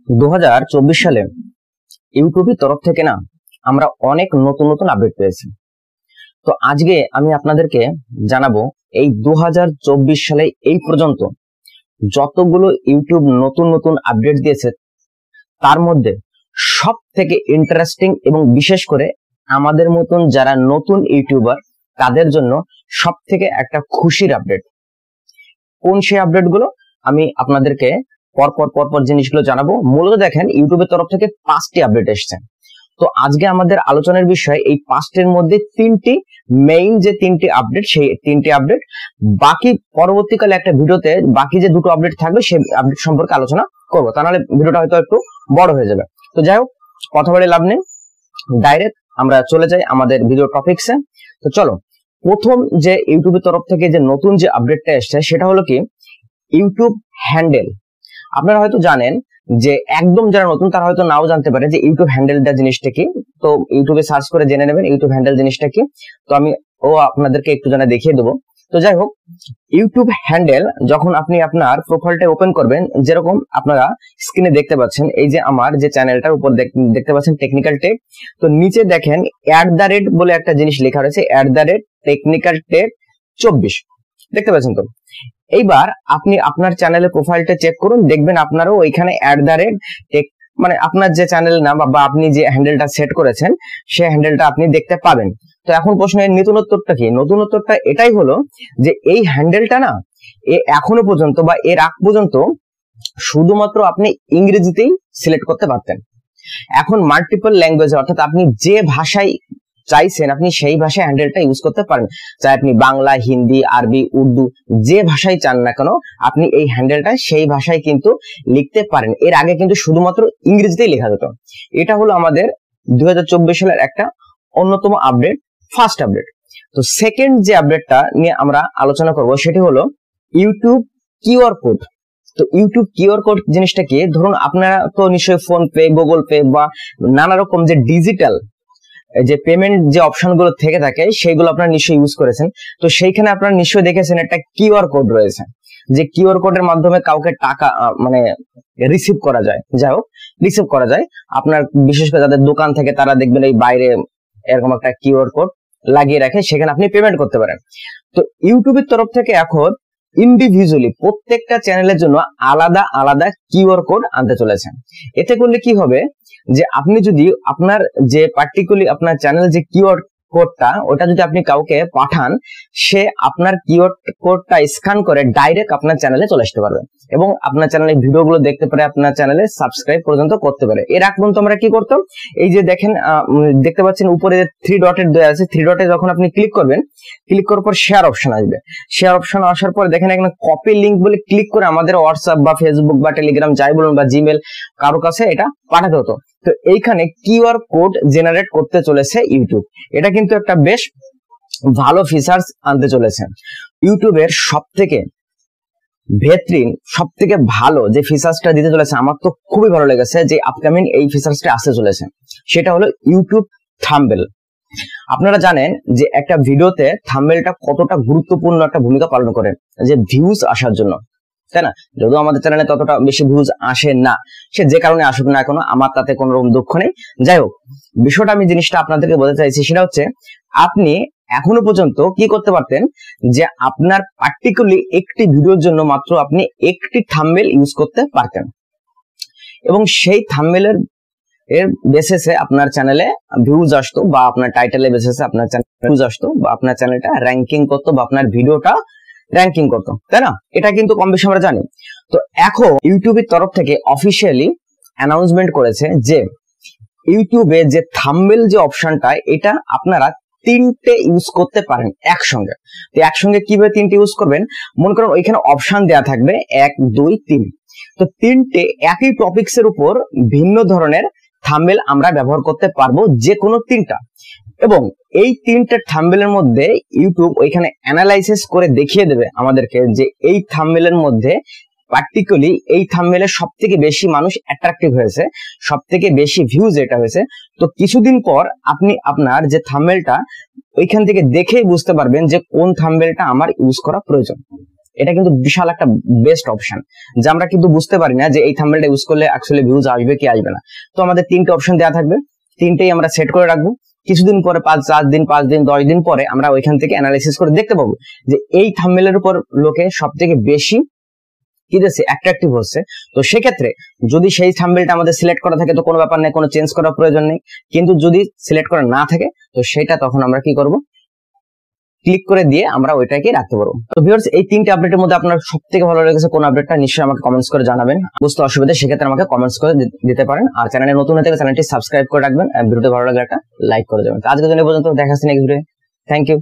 2024 সালে ইউটিউবের তরফ থেকে না আমরা অনেক নতুন নতুন আপডেট পেয়েছি। তো আজকে আমি আপনাদেরকে জানাবো এই 2024 সালে এই পর্যন্ত যতগুলো ইউটিউব নতুন নতুন আপডেট দিয়েছে তার মধ্যে সব থেকে ইন্টারেস্টিং এবং বিশেষ করে আমাদের মতন যারা নতুন ইউটিউবার তাদের জন্য সব থেকে একটা খুশির আপডেট। কোন সেই আপডেট গুলো আমি আপনাদেরকে পরপর জিনিসগুলো জানাবো। মূলত দেখেন ইউটিউবের তরফ থেকে 5টি আপডেট এসেছে। তো আজকে আমাদের আলোচনার বিষয় এই 5টির মধ্যে 3টি মেইন যে 3টি আপডেট, সেই 3টি আপডেট। বাকি পরবর্তীকালে একটা ভিডিওতে বাকি যে দুটো আপডেট থাকবে সেই আপডেট সম্পর্কে আলোচনা করবো, তা নাহলে ভিডিওটা হয়তো একটু বড় হয়ে যাবে। তো যাই হোক, কথা বলে লাভ নেই, ডাইরেক্ট আমরা চলে যাই আমাদের ভিডিও টপিকসে। তো চলো, প্রথম যে ইউটিউবের তরফ থেকে যে নতুন যে আপডেটটা এসছে সেটা হলো কি ইউটিউব হ্যান্ডেল। আপনারা হয়তো জানেন যে একদম যারা নতুন তারা হয়তো নাও জানতে পারে যে ইউটিউব হ্যান্ডেলটা জিনিসটা কি। তো ইউটিউবে সার্চ করে জেনে নেবেন ইউটিউব হ্যান্ডেল জিনিসটা কি। তো আমি আপনাদেরকে একটু জানা দেখিয়ে দেবো। তো যাই হোক, ইউটিউব হ্যান্ডেল যখন আপনি আপনার প্রোফাইলটা ওপেন করবেন, যেরকম আপনারা স্ক্রিনে দেখতে পাচ্ছেন, এই যে আমার যে চ্যানেলটার উপর দেখতে পাচ্ছেন টেকনিক্যাল টেক, তো নিচে দেখেন @ বলে একটা জিনিস লেখা রয়েছে, @টেকনিক্যাল টেক 24 দেখতে পাচ্ছেন। তো এইবার আপনি আপনার চ্যানেলের প্রোফাইলটা চেক করুন, দেখবেন আপনারও ওইখানে @টেক মানে আপনার যে চ্যানেল নাম বা আপনি যে হ্যান্ডেলটা সেট করেছেন সেই হ্যান্ডেলটা আপনি দেখতে পাবেন। তো এখন প্রশ্নের নতুনত্বটা কি? নতুনত্বটা এটাই হলো যে এই হ্যান্ডেলটা না এখনো পর্যন্ত বা এর আগ পর্যন্ত শুধুমাত্র আপনি ইংরেজিতেই সিলেক্ট করতে পারতেন। এখন মাল্টিপল ল্যাঙ্গুয়েজ, অর্থাৎ আপনি যে ভাষায় চাইছেন আপনি সেই ভাষায় হ্যান্ডেলটা ইউজ করতে পারেন। চাই আপনি বাংলা, হিন্দি, আরবি, উর্দু যে ভাষায় চান না কেন আপনি এই হ্যান্ডেলটা সেই ভাষায় কিন্তু লিখতে পারেন। এর আগে কিন্তু শুধুমাত্র ইংরেজিতেই লেখা যেত। এটা হলো আমাদের 2024 সালের একটা অন্যতম আপডেট, ফার্স্ট আপডেট। তো সেকেন্ড যে আপডেটটা নিয়ে আমরা আলোচনা করব সেটি হলো ইউটিউব কিউআর কোড। তো ইউটিউব কিউআর কোড জিনিসটা কি? ধরুন আপনারা তো নিশ্চয়ই ফোন পে, গুগল পে বা নানা রকম যে ডিজিটাল যে পেমেন্ট যে অপশন গুলো থেকে থাকে সেইগুলো আপনারা নিশ্চয়ই ইউজ করেছেন। তো সেইখানে আপনারা নিশ্চয়ই দেখেছেন একটা কিউআর কোড রয়েছে, যে কিউআর কোডের মাধ্যমে কাউকে টাকা মানে রিসিভ করা যায়। যাই হোক, রিসিভ করা যায় আপনার বিশেষ করে যাদের দোকান থেকে তারা দেখবেন এই বাইরে এরকম একটা কিউআর কোড লাগিয়ে রাখে, সেখানে আপনি পেমেন্ট করতে পারেন। তো ইউটিউবের তরফ থেকে এখন ইন্ডিভিজুয়ালি প্রত্যেকটা চ্যানেলের জন্য আলাদা আলাদা কিউআর কোড আনতে চলেছেন। এতে করলে কি হবে যে আপনি যদি আপনার যে পার্টিকুলারলি আপনার চ্যানেল যে কিওয়ার্ড কোডটা ওটা যদি আপনি কাউকে পাঠান, সে আপনার কিওয়ার্ড কোডটা স্ক্যান করে ডাইরেক্ট আপনার চ্যানেলে চলে আসতে পারবে এবং আপনার চ্যানেলের ভিডিওগুলো দেখতে পারে, আপনার চ্যানেলে সাবস্ক্রাইব পর্যন্ত করতে পারে। এর আগ পর্যন্ত আমরা কি করতাম, এই যে দেখেন দেখতে পাচ্ছেন উপরে 3 ডটের দেওয়া আছে, 3 ডটে যখন আপনি ক্লিক করবেন, ক্লিক করার পর শেয়ার অপশন আসবে। শেয়ার অপশন আসার পর দেখেন এখানে কপি লিংক বলে ক্লিক করে আমাদের হোয়াটসঅ্যাপ বা ফেসবুক বা টেলিগ্রাম যাই বলুন বা জিমেল কারো কাছে এটা পাঠাতে হতো। তো এইখানে কিউআর কোড জেনারেট করতে চলেছে ইউটিউব। এটা কিন্তু একটা বেশ ভালো ফিচার্স আনতে চলেছে। ইউটিউবের সব থেকে বেহতরিন, সব থেকে ভালো যে ফিচার্সটা দিতে চলেছে আমার তো খুবই ভালো লেগেছে, যে আপকামিং এই ফিচার্সটা আসতে চলেছে, সেটা হলো ইউটিউব থাম্বনেল। আপনারা জানেন যে একটা ভিডিওতে থাম্বনেলটা কতটা গুরুত্বপূর্ণ একটা ভূমিকা পালন করে যে ভিউজ আসার জন্য, তাই না? যদিও আমাদের চ্যানেলে ততটা বেশি ভিউজ আসে না, সে যে কারণে আসুক না কেন আমার তাতে কোনো রকম দুঃখ নেই। যাই হোক, বিষয়টা আমি জিনিসটা আপনাদেরকে বলতে চাইছি সেটা হচ্ছে আপনি এখনো পর্যন্ত কি করতে পারতেন যে আপনার পার্টিকুলারলি একটি ভিডিওর জন্য মাত্র আপনি একটি থাম্বনেল ইউজ করতে পারতেন এবং সেই থাম্বনেলের বেসিসে আপনার চ্যানেলে ভিউজ আসতো বা আপনার টাইটেলের বেসিসে আপনার চ্যানেলে ভিউজ আসতো বা আপনার চ্যানেলটা র্যাঙ্কিং করতো বা আপনার ভিডিওটা র্যাঙ্কিং করতো, তাই না? এটা কিন্তু কম বেশি আমরা জানি। তো এখন ইউটিউবের তরফ থেকে অফিসিয়ালি অ্যানাউন্সমেন্ট করেছে যে ইউটিউবে যে থাম্বনেল যে অপশনটা এটা আপনারা 3টে ইউজ করতে পারেন একসঙ্গে। তো একসঙ্গে কিভাবে 3টে ইউজ করবেন, মনে করেন ওইখানে অপশন দেওয়া থাকবে 1 2 3। তো 3টে একই টপিকস এর উপর ভিন্ন ধরনের থাম্বনেল আমরা ব্যবহার করতে পারবো, যে কোনো 3টা। এবং এই 3টে থাম্বনেলের মধ্যে ইউটিউব ওইখানে অ্যানালাইসিস করে দেখিয়ে দেবে আমাদেরকে যে এই থাম্বনেলের মধ্যে পার্টিকুলারলি এই থাম্বনেলের সব থেকে বেশি মানুষ অ্যাট্রাকটিভ হয়েছে, সব থেকে বেশি ভিউজ এটা হয়েছে। তো কিছুদিন পর আপনি আপনার যে থাম্বনেলটা ওইখান থেকে দেখেই বুঝতে পারবেন যে কোন থাম্বনেলটা আমার ইউজ করা প্রয়োজন। এটা কিন্তু বিশাল একটা বেস্ট অপশন, যে আমরা কিন্তু বুঝতে পারি না যে এই থাম্বনেলটা ইউজ করলে অ্যাকচুয়ালি ভিউজ আসবে কি আসবে না। তো আমাদের 3টে অপশন দেওয়া থাকবে, 3টেই আমরা সেট করে রাখবো। কিছুদিন পরে 4 দিন 5 দিন 10 দিন পরে আমরা ওইখান থেকে অ্যানালাইসিস করে দেখতে পাবো যে এই থাম্বনেলের উপর লোকে সব থেকে বেশি কি দিচ্ছে, অ্যাট্রাকটিভ হচ্ছে। তো সেক্ষেত্রে যদি সেই থাম্বনেলটা আমাদের সিলেক্ট করা থাকে তো কোনো ব্যাপার নেই, কোনো চেঞ্জ করার প্রয়োজন নেই। কিন্তু যদি সিলেক্ট করা না থাকে তো সেটা তখন আমরা কি করব, ক্লিক করে দিয়ে আমরা ওইটাকে রাখতে পারবো। তো ভিউয়ার্স, এই 3টে আপডেটের মধ্যে আপনার সব থেকে ভালো লেগেছে কোন আপডেটটা নিশ্চয়ই আমাকে কমেন্টস করে জানাবেন। বুঝতে অসুবিধা সেক্ষেত্রে আমাকে কমেন্টস করে দিতে পারেন। আর চ্যানেলে নতুন হয়ে থাকলে চ্যানেলটি সাবস্ক্রাইব করে রাখবেন, ভিডিওতে ভালো লাগলে একটা লাইক করে দেবেন। আজকের জন্য পর্যন্ত, দেখা হচ্ছে নেক্সট ভিডিও। Thank you.